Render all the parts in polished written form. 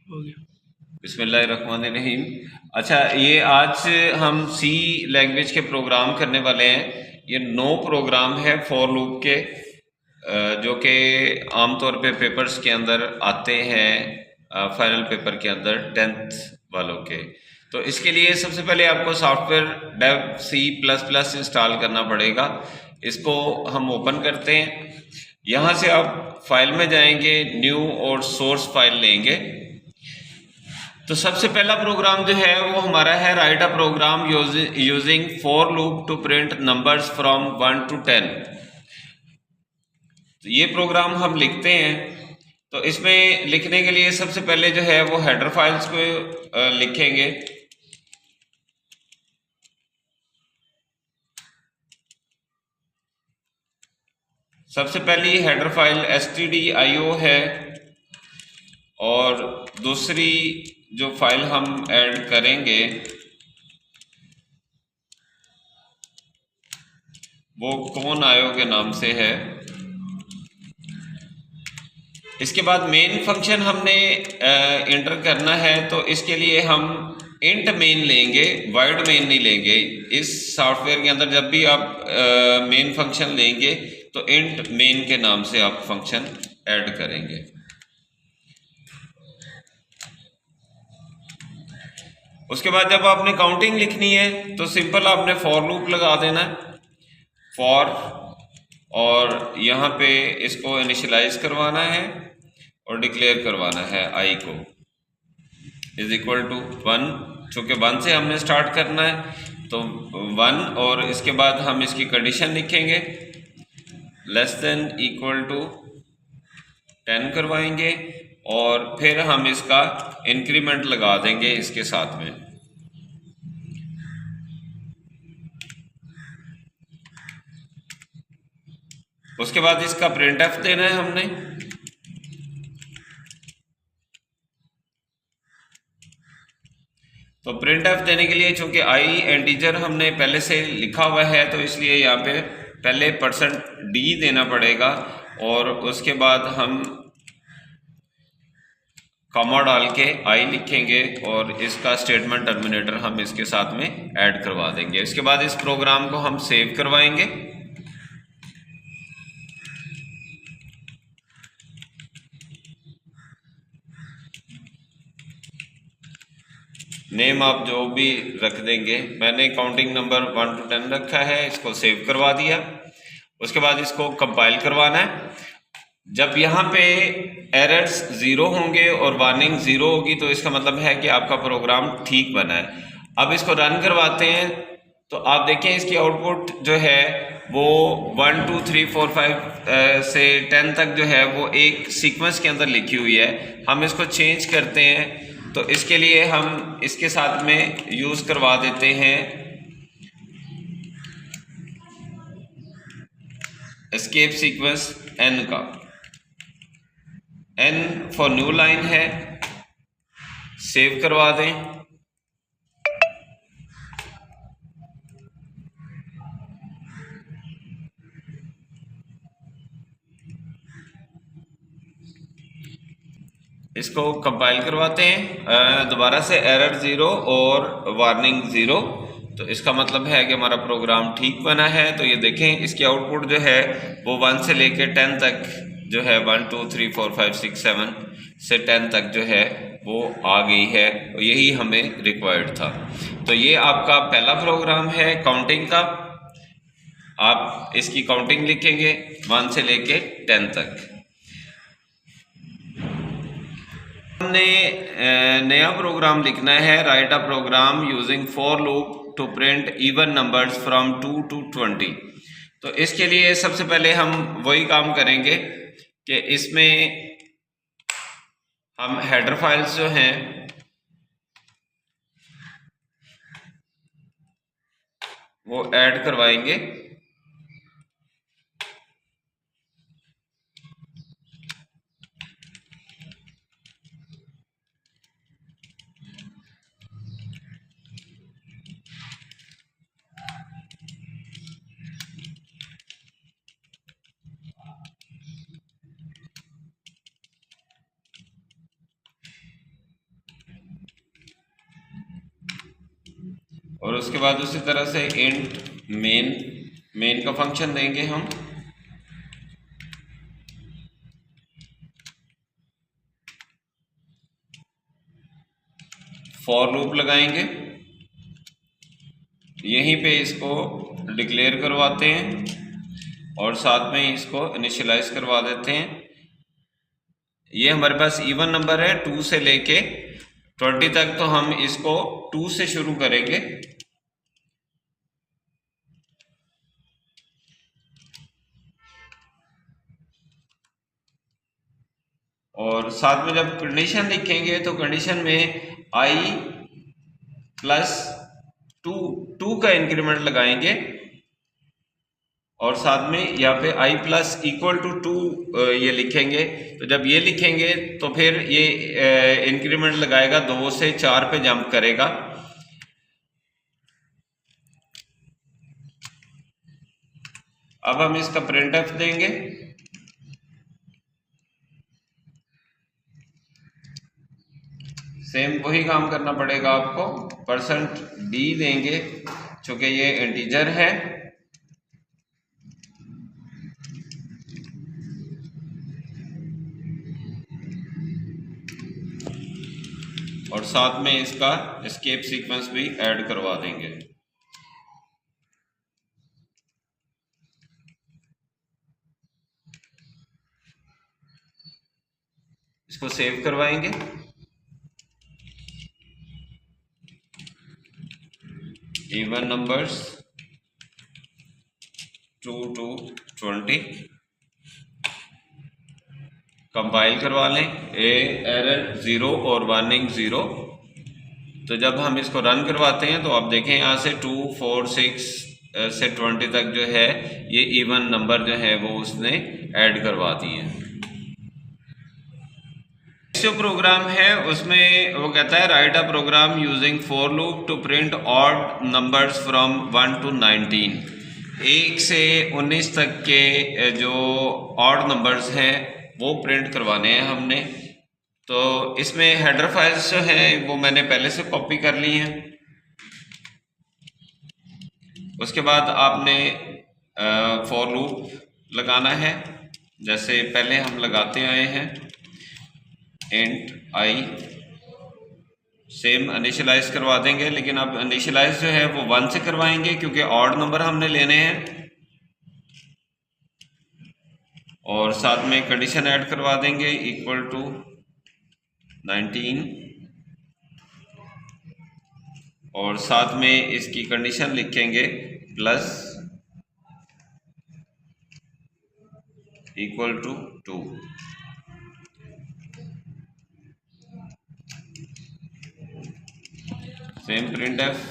हो गया। बिस्मिल्लाहिर्रहमानिर्रहीम। अच्छा, ये आज हम सी लैंग्वेज के प्रोग्राम करने वाले हैं। ये 9 प्रोग्राम है फॉर लूप के, जो कि आमतौर पे पेपर्स के अंदर आते हैं, फाइनल पेपर के अंदर 10th वालों के। तो इसके लिए सबसे पहले आपको सॉफ्टवेयर डेव C++ इंस्टॉल करना पड़ेगा। इसको हम ओपन करते हैं। यहाँ से आप फाइल में जाएंगे, न्यू और सोर्स फाइल लेंगे। तो सबसे पहला प्रोग्राम जो है वो हमारा है write a program using for loop to print numbers from 1 to 10। तो ये प्रोग्राम हम लिखते हैं। तो इसमें लिखने के लिए सबसे पहले जो है वो हेडर फाइल्स को लिखेंगे। सबसे पहली हेडर फाइल stdio है, और दूसरी जो फाइल हम ऐड करेंगे वो कौन आयो के नाम से है। इसके बाद मेन फंक्शन हमने इंटर करना है, तो इसके लिए हम इंट मेन लेंगे, वाइड मेन नहीं लेंगे। इस सॉफ्टवेयर के अंदर जब भी आप मेन फंक्शन लेंगे तो इंट मेन के नाम से आप फंक्शन ऐड करेंगे। उसके बाद जब आपने काउंटिंग लिखनी है तो सिंपल आपने फॉर लूप लगा देना है, फॉर, और यहाँ पे इसको इनिशियलाइज करवाना है और डिक्लेयर करवाना है आई को इज इक्वल टू 1। चूँकि 1 से हमने स्टार्ट करना है तो 1, और इसके बाद हम इसकी कंडीशन लिखेंगे लेस देन इक्वल टू 10 करवाएंगे, और फिर हम इसका इंक्रीमेंट लगा देंगे इसके साथ में। उसके बाद इसका प्रिंट एफ देना है हमने। तो प्रिंट एफ देने के लिए चूंकि आई इंटीजर हमने पहले से लिखा हुआ है तो इसलिए यहाँ पे पहले %d देना पड़ेगा, और उसके बाद हम कॉमा डाल के आई लिखेंगे और इसका स्टेटमेंट टर्मिनेटर हम इसके साथ में ऐड करवा देंगे। इसके बाद इस प्रोग्राम को हम सेव करवाएंगे। नेम आप जो भी रख देंगे, मैंने काउंटिंग नंबर 1 to 10 रखा है, इसको सेव करवा दिया। उसके बाद इसको कंपाइल करवाना है। जब यहाँ पे एरर्स 0 होंगे और वार्निंग 0 होगी तो इसका मतलब है कि आपका प्रोग्राम ठीक बना है। अब इसको रन करवाते हैं तो आप देखें इसकी आउटपुट जो है वो 1 2 3 4 5 से 10 तक जो है वो एक सीक्वेंस के अंदर लिखी हुई है। हम इसको चेंज करते हैं तो इसके लिए हम इसके साथ में यूज़ करवा देते हैं एस्केप सीक्वेंस n का। n फॉर न्यू लाइन है, सेव करवा दें। इसको कंपाइल करवाते हैं, दोबारा से एरर 0 और वार्निंग 0। तो इसका मतलब है कि हमारा प्रोग्राम ठीक बना है। तो ये देखें इसकी आउटपुट जो है वो 1 से लेकर 10 तक जो है 1 2 3 4 5 6 7 से 10 तक जो है वो आ गई है। यही हमें रिक्वायर्ड था। तो ये आपका पहला प्रोग्राम है काउंटिंग का। आप इसकी काउंटिंग लिखेंगे 1 से लेके 10 तक। हमने नया प्रोग्राम लिखना है write a program using for loop to print even numbers from 2 to 20। तो इसके लिए सबसे पहले हम वही काम करेंगे कि इसमें हम हेडर फाइल्स जो हैं वो ऐड करवाएंगे। और उसके बाद उसी तरह से इंट मेन का फंक्शन देंगे हम। फॉर लूप लगाएंगे, यहीं पे इसको डिक्लेयर करवाते हैं और साथ में इसको इनिशियलाइज करवा देते हैं। ये हमारे पास इवन नंबर है 2 से लेके 20 तक, तो हम इसको 2 से शुरू करेंगे। और साथ में जब कंडीशन लिखेंगे तो कंडीशन में i प्लस 2 का इंक्रीमेंट लगाएंगे और साथ में यहाँ पे i प्लस इक्वल टू 2 ये लिखेंगे। तो जब ये लिखेंगे तो फिर ये इंक्रीमेंट लगाएगा, 2 से 4 पे जंप करेगा। अब हम इसका प्रिंट एफ देंगे। सेम वही काम करना पड़ेगा आपको, %d देंगे चूंकि ये इंटीजर है। और साथ में इसका एस्केप सीक्वेंस भी ऐड करवा देंगे। इसको सेव करवाएंगे। इवन नंबर्स 2 to 20 कंपाइल करवा लें। एरर 0 और वार्निंग 0। तो जब हम इसको रन करवाते हैं तो आप देखें यहाँ से 2, 4, 6 से 20 तक जो है ये इवन नंबर जो है वो उसने ऐड करवा दिए हैं। जो प्रोग्राम है उसमें वो कहता है write a program using for loop to print odd numbers from 1 to 19। 1 से 19 तक के जो ऑड नंबर्स हैं वो प्रिंट करवाने हैं हमने। तो इसमें हेडर फाइल्स जो हैं वो मैंने पहले से कॉपी कर ली हैं। उसके बाद आपने फॉर लूप लगाना है जैसे पहले हम लगाते आए हैं। इंट i सेम इनिशियलाइज करवा देंगे, लेकिन अब इनिशियलाइज जो है वो 1 से करवाएंगे क्योंकि ऑड नंबर हमने लेने हैं। और साथ में कंडीशन ऐड करवा देंगे इक्वल टू 19 और साथ में इसकी कंडीशन लिखेंगे plus equal to 2। Same print F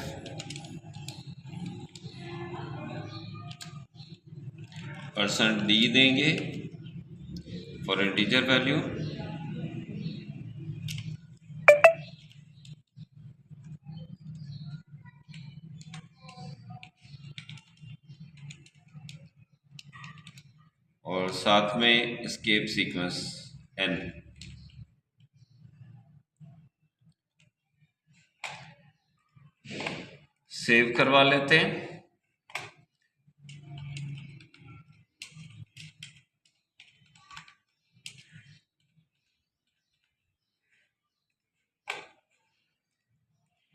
%d देंगे फॉर इंटीजर वैल्यू। और साथ में एस्केप सीक्वेंस n। सेव करवा लेते हैं।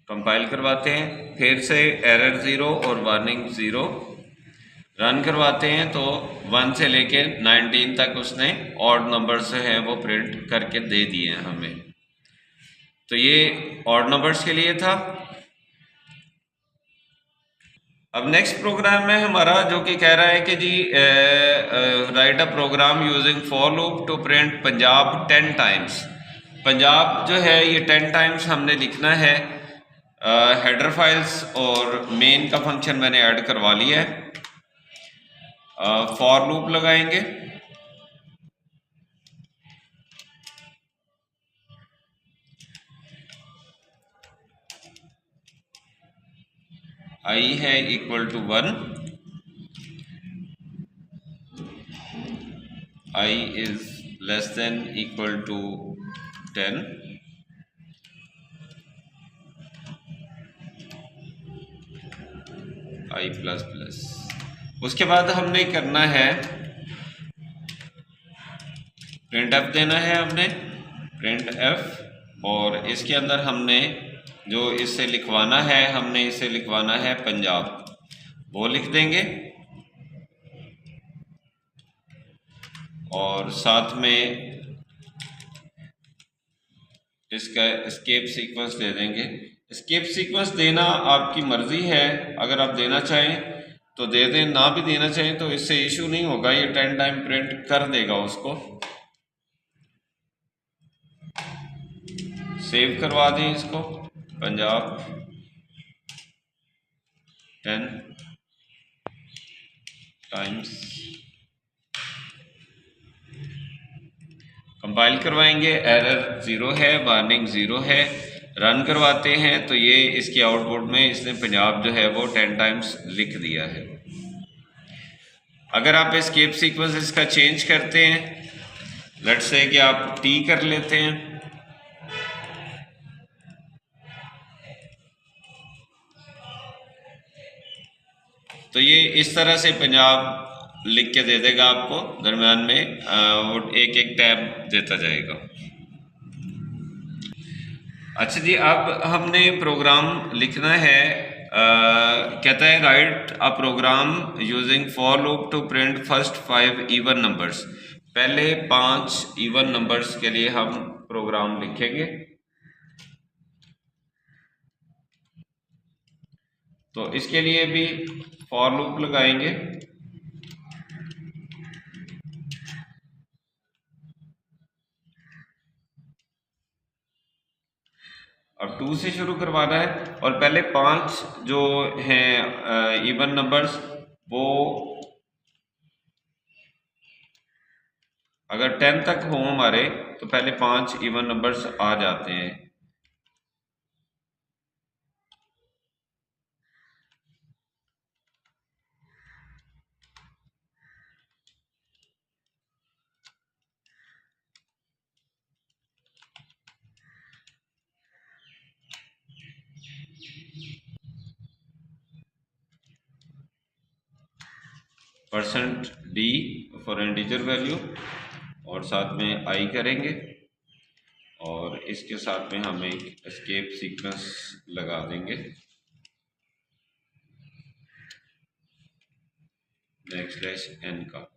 कंपाइल करवाते हैं, फिर से एरर 0 और वार्निंग 0 रन करवाते हैं तो 1 से लेके 19 तक उसने ऑड नंबर्स है वो प्रिंट करके दे दिए हैं हमें। तो ये ऑड नंबर्स के लिए था। अब नेक्स्ट प्रोग्राम में हमारा जो कि कह रहा है कि जी write a program using for loop to print Punjab 10 times. Punjab जो है ये 10 टाइम्स हमने लिखना है। हेडर फाइल्स और मेन का फंक्शन मैंने ऐड करवा लिया है। फॉर लूप लगाएंगे। i है equal to 1, i is less than equal to 10, i plus plus. उसके बाद हमने करना है प्रिंट एफ देना है हमने, प्रिंट एफ, और इसके अंदर हमने जो इससे लिखवाना है, हमने इसे लिखवाना है पंजाब, वो लिख देंगे और साथ में इसका एस्केप सीक्वेंस दे देंगे। एस्केप सीक्वेंस देना आपकी मर्जी है, अगर आप देना चाहें तो दे दें, ना भी देना चाहें तो इससे इशू नहीं होगा, ये 10 टाइम प्रिंट कर देगा उसको। सेव करवा दें इसको, पंजाब 10 टाइम्स, कंपाइल करवाएंगे, एरर 0 है, वार्निंग 0 है। रन करवाते हैं तो ये इसके आउटपुट में इसने पंजाब जो है वो 10 टाइम्स लिख दिया है। अगर आप एस्केप सीक्वेंस इसका चेंज करते हैं, लेट्स से कि आप टी कर लेते हैं, तो ये इस तरह से पंजाब लिख के दे देगा आपको, दरम्यान में वो एक एक टैब देता जाएगा। अच्छा जी, अब हमने प्रोग्राम लिखना है, कहता है write a program using for loop to print first 5 even numbers. पहले 5 इवन नंबर्स के लिए हम प्रोग्राम लिखेंगे। तो इसके लिए भी फॉर लूप लगाएंगे। अब 2 से शुरू करवाना है और पहले 5 जो हैं इवन नंबर्स, वो अगर 10 तक हो हमारे तो पहले 5 इवन नंबर्स आ जाते हैं। %d फॉर इंटीजर वैल्यू और साथ में आई करेंगे और इसके साथ में हम एक एस्केप सीक्वेंस लगा देंगे \n का।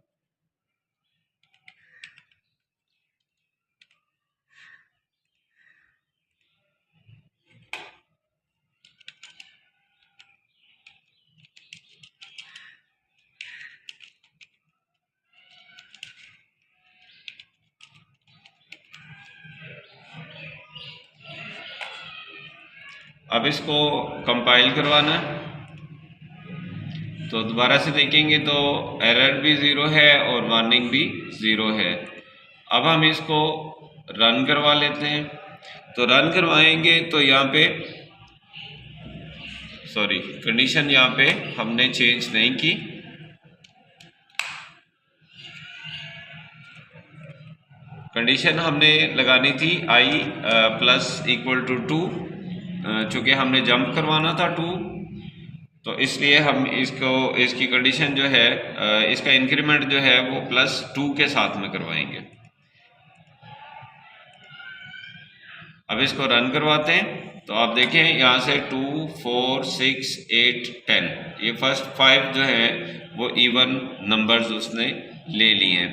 अब इसको कंपाइल करवाना है, तो दोबारा से देखेंगे तो एरर भी 0 है और वार्निंग भी 0 है। अब हम इसको रन करवा लेते हैं। तो रन करवाएंगे तो यहाँ पे सॉरी, कंडीशन यहाँ पे हमने चेंज नहीं की, कंडीशन हमने लगानी थी i += 2, चूँकि हमने जंप करवाना था 2, तो इसलिए हम इसकी कंडीशन जो है, इसका इंक्रीमेंट जो है वो +2 के साथ में करवाएंगे। अब इसको रन करवाते हैं तो आप देखें यहाँ से 2, 4, 6, 8, 10, ये फर्स्ट 5 जो है वो इवन नंबर्स उसने ले लिए हैं।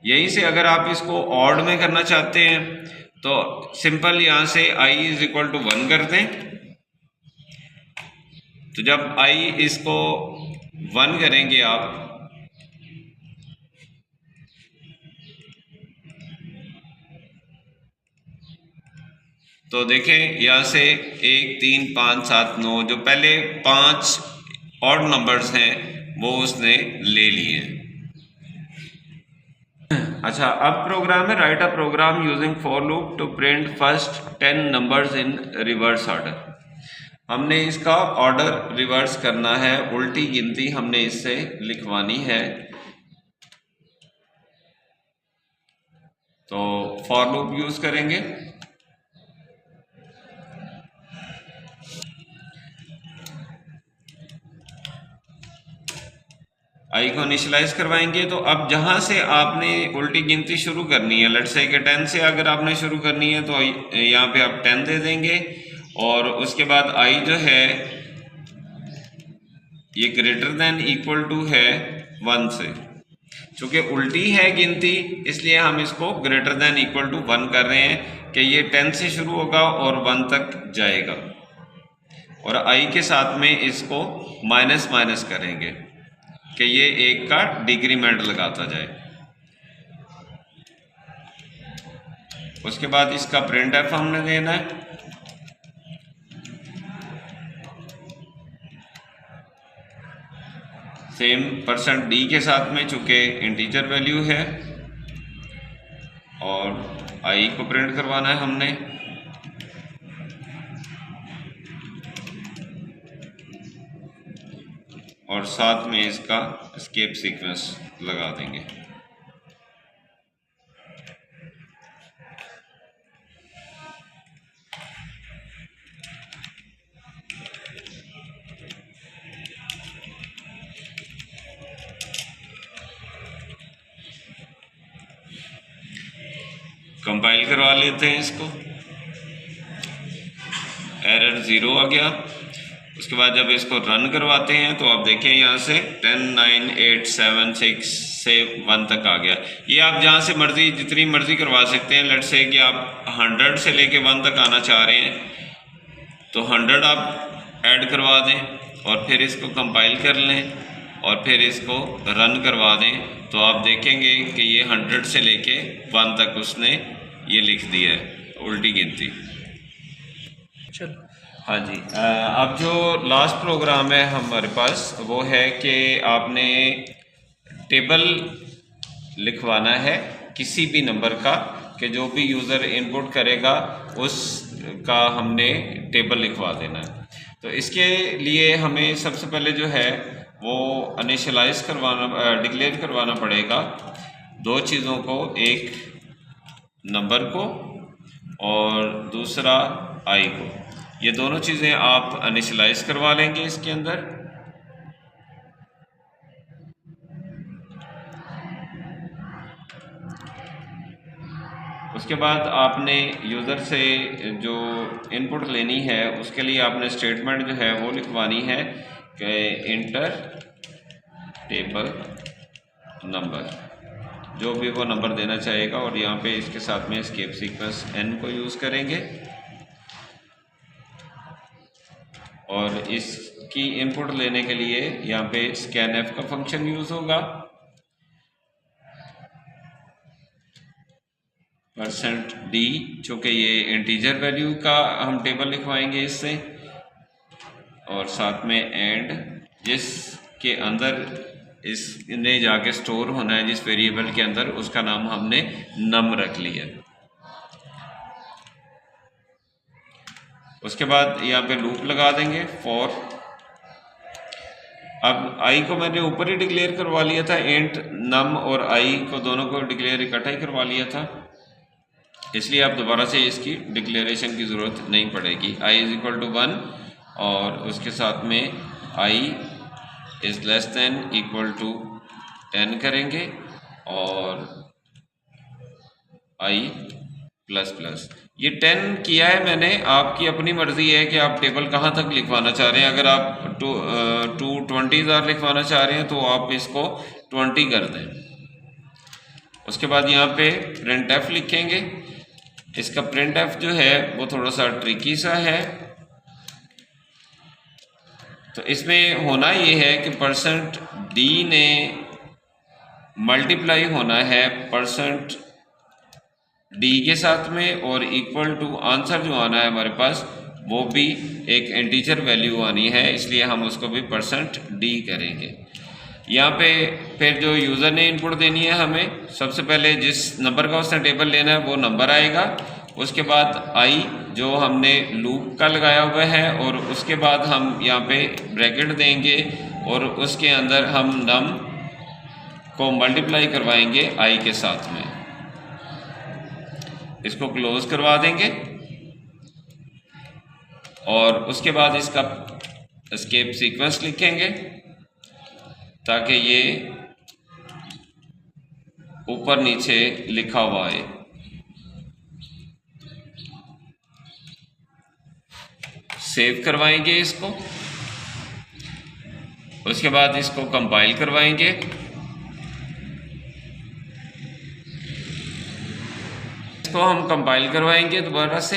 यहीं से अगर आप इसको ऑड में करना चाहते हैं तो सिंपल यहाँ से i = 1 कर दें। तो जब i इसको 1 करेंगे आप, तो देखें यहाँ से 1, 3, 5, 7, 9 जो पहले 5 ऑड नंबर्स हैं वो उसने ले लिए। अच्छा, अब प्रोग्राम है write a program using for loop to print first 10 numbers in reverse order. हमने इसका ऑर्डर रिवर्स करना है, उल्टी गिनती हमने इससे लिखवानी है। तो फॉर लूप यूज करेंगे। इनिशियलाइज करवाएंगे। तो अब जहाँ से आपने उल्टी गिनती शुरू करनी है, लेट्स से कि 10 से अगर आपने शुरू करनी है तो यहाँ पे आप 10 दे देंगे, और उसके बाद i जो है ये ग्रेटर देन इक्वल टू है 1 से। चूँकि उल्टी है गिनती इसलिए हम इसको ग्रेटर देन इक्वल टू 1 कर रहे हैं कि ये 10 से शुरू होगा और 1 तक जाएगा, और i के साथ में इसको माइनस माइनस करेंगे कि ये 1 का डिक्रीमेंट लगाता जाए। उसके बाद इसका प्रिंट एफ हमने देना है। सेम % d के साथ में, चूँकि इंटीजर वैल्यू है और i को प्रिंट करवाना है हमने। और साथ में इसका एस्केप सीक्वेंस लगा देंगे। कंपाइल करवा लेते हैं इसको। एरर 0 आ गया। उसके बाद जब इसको रन करवाते हैं तो आप देखें यहाँ से 10, 9, 8, 7, 6 से 1 तक आ गया। ये आप जहाँ से मर्जी जितनी मर्जी करवा सकते हैं। लेट्स से कि आप 100 से लेके 1 तक आना चाह रहे हैं तो 100 आप ऐड करवा दें और फिर इसको कंपाइल कर लें और फिर इसको रन करवा दें, तो आप देखेंगे कि ये 100 से लेके 1 तक उसने ये लिख दिया है उल्टी गिनती। चलो हाँ जी, अब जो लास्ट प्रोग्राम है हमारे पास वो है कि आपने टेबल लिखवाना है किसी भी नंबर का, कि जो भी यूज़र इनपुट करेगा उसका हमने टेबल लिखवा देना है। तो इसके लिए हमें सबसे पहले जो है वो इनिशियलाइज करवाना, डिक्लेयर करवाना पड़ेगा 2 चीज़ों को, एक नंबर को और दूसरा i को। ये दोनों चीज़ें आप इनिशियलाइज करवा लेंगे इसके अंदर। उसके बाद आपने यूज़र से जो इनपुट लेनी है उसके लिए आपने स्टेटमेंट जो है वो लिखवानी है कि इंटर टेबल नंबर, जो भी वो नंबर देना चाहेगा, और यहाँ पे इसके साथ में एस्केप सीक्वेंस n को यूज़ करेंगे और इसकी इनपुट लेने के लिए यहाँ पे scanf का फंक्शन यूज़ होगा। %d, चूँकि ये इंटीजर वैल्यू का हम टेबल लिखवाएंगे इससे, और साथ में एंड जिसके अंदर इसने जाके स्टोर होना है, जिस वेरिएबल के अंदर, उसका नाम हमने नम रख लिया। उसके बाद यहाँ पे लूप लगा देंगे फॉर। अब i को मैंने ऊपर ही डिक्लेयर करवा लिया था, इंट नम और i को दोनों को डिक्लेयर इकट्ठा ही करवा लिया था, इसलिए आप दोबारा से इसकी डिक्लेरेशन की ज़रूरत नहीं पड़ेगी। i = 1 और उसके साथ में i < 10 करेंगे और i ++ ये 10 किया है मैंने। आपकी अपनी मर्ज़ी है कि आप टेबल कहाँ तक लिखवाना चाह रहे हैं। अगर आप 220,000 लिखवाना चाह रहे हैं तो आप इसको 20 कर दें। उसके बाद यहाँ पे प्रिंट एफ लिखेंगे। इसका प्रिंट एफ जो है वो थोड़ा सा ट्रिकी सा है। तो इसमें होना ये है कि %d ने मल्टीप्लाई होना है %d के साथ में, और इक्वल टू आंसर जो आना है हमारे पास वो भी एक इंटीजर वैल्यू आनी है, इसलिए हम उसको भी %d करेंगे। यहाँ पे फिर जो यूज़र ने इनपुट देनी है, हमें सबसे पहले जिस नंबर का उसने टेबल लेना है वो नंबर आएगा। उसके बाद i जो हमने लूप का लगाया हुआ है, और उसके बाद हम यहाँ पे ब्रैकेट देंगे और उसके अंदर हम नम को मल्टीप्लाई करवाएंगे i के साथ में। इसको क्लोज करवा देंगे और उसके बाद इसका एस्केप सीक्वेंस लिखेंगे ताकि ये ऊपर नीचे लिखा हुआ है। सेव करवाएंगे इसको, उसके बाद इसको कंपाइल करवाएंगे। इसको हम कंपाइल करवाएंगे दोबारा से,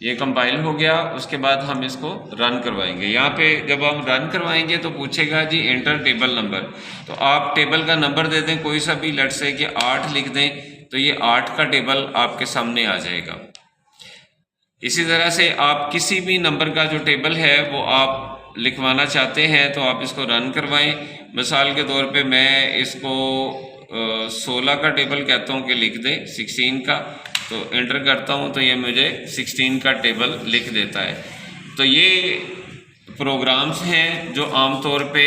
ये कंपाइल हो गया। उसके बाद हम इसको रन करवाएंगे। यहाँ पे जब हम रन करवाएंगे तो पूछेगा जी एंटर टेबल नंबर, तो आप टेबल का नंबर दे दें कोई सा भी, लेट से कि 8 लिख दें, तो ये 8 का टेबल आपके सामने आ जाएगा। इसी तरह से आप किसी भी नंबर का जो टेबल है वो आप लिखवाना चाहते हैं तो आप इसको रन करवाएं। मिसाल के तौर पे मैं इसको 16 का टेबल कहता हूँ कि लिख दें 16 का, तो एंटर करता हूँ तो ये मुझे 16 का टेबल लिख देता है। तो ये प्रोग्राम्स हैं जो आम तौर पे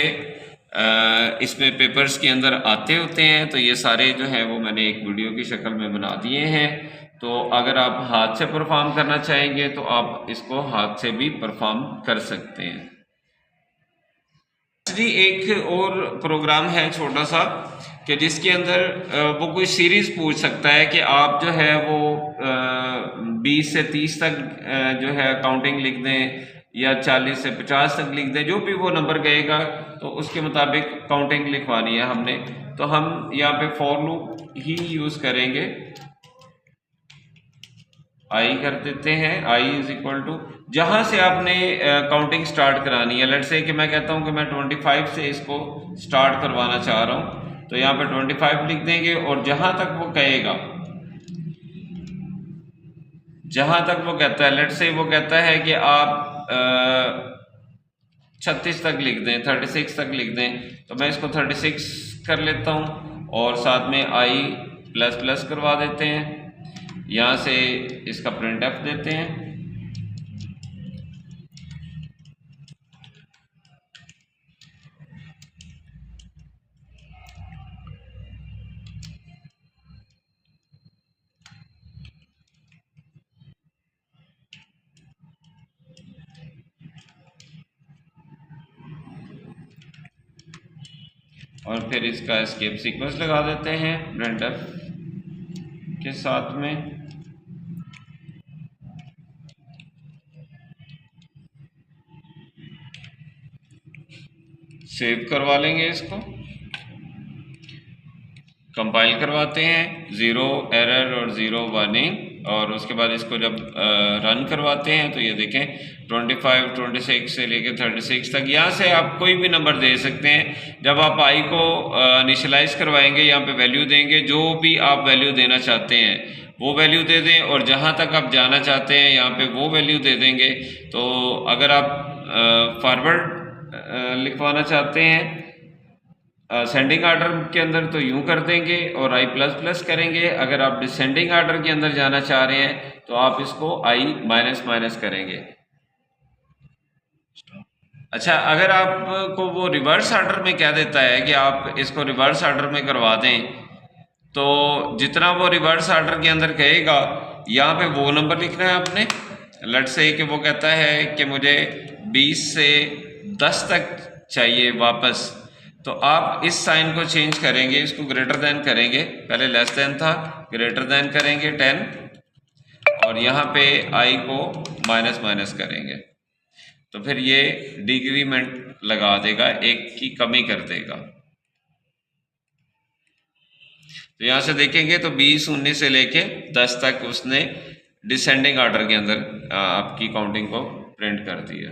इसमें पेपर्स के अंदर आते होते हैं। तो ये सारे जो हैं वो मैंने एक वीडियो की शक्ल में बना दिए हैं। तो अगर आप हाथ से परफॉर्म करना चाहेंगे तो आप इसको हाथ से भी परफॉर्म कर सकते हैं। जी एक और प्रोग्राम है छोटा सा कि जिसके अंदर वो कोई सीरीज़ पूछ सकता है कि आप जो है वो 20 से 30 तक जो है काउंटिंग लिख दें या 40 से 50 तक लिख दें, जो भी वो नंबर कहेगा तो उसके मुताबिक काउंटिंग लिखवानी है हमने। तो हम यहाँ पे फॉर लूप ही यूज़ करेंगे। आई कर देते हैं, आई इज इक्वल टू जहाँ से आपने काउंटिंग स्टार्ट करानी है। लेट्स से कि मैं कहता हूँ कि मैं 25 से इसको स्टार्ट करवाना चाह रहा हूँ, तो यहाँ पे 25 लिख देंगे और जहाँ तक वो कहेगा, जहाँ तक वो कहता है, लेट्स से वो कहता है कि आप 36 तक लिख दें, 36 तक लिख दें, तो मैं इसको 36 कर लेता हूँ और साथ में आई प्लस प्लस करवा देते हैं। यहाँ से इसका प्रिंट एफ देते हैं। और फिर इसका एस्केप सीक्वेंस लगा देते हैं प्रिंट एफ के साथ में। सेव करवा लेंगे इसको, कंपाइल करवाते हैं, 0 एरर और 0 वार्निंग। और उसके बाद इसको जब रन करवाते हैं तो ये देखें 25, 26 से लेकर 36 तक, यहाँ से आप कोई भी नंबर दे सकते हैं। जब आप आई को इनिशियलाइज करवाएंगे, यहाँ पे वैल्यू देंगे, जो भी आप वैल्यू देना चाहते हैं वो वैल्यू दे दें और जहाँ तक आप जाना चाहते हैं यहाँ पे वो वैल्यू दे देंगे। तो अगर आप फॉरवर्ड लिखवाना चाहते हैं सेंडिंग आर्डर के अंदर तो यूं कर देंगे और आई प्लस प्लस करेंगे। अगर आप डिसेंडिंग आर्डर के अंदर जाना चाह रहे हैं तो आप इसको आई माइनस माइनस करेंगे। अच्छा, अगर आपको वो रिवर्स आर्डर में क्या देता है कि आप इसको रिवर्स आर्डर में करवा दें, तो जितना वो रिवर्स आर्डर के अंदर कहेगा यहाँ पे वो नंबर लिखना है आपने। लेट्स से कि वो कहता है कि मुझे 20 से 10 तक चाहिए वापस, तो आप इस साइन को चेंज करेंगे, इसको ग्रेटर देन करेंगे, पहले लेस देन था, ग्रेटर देन करेंगे 10 और यहाँ पे आई को माइनस माइनस करेंगे, तो फिर ये डिक्रीमेंट लगा देगा, एक की कमी कर देगा। तो यहाँ से देखेंगे तो 20, 19 से लेके 10 तक उसने डिसेंडिंग आर्डर के अंदर आपकी काउंटिंग को प्रिंट कर दिया।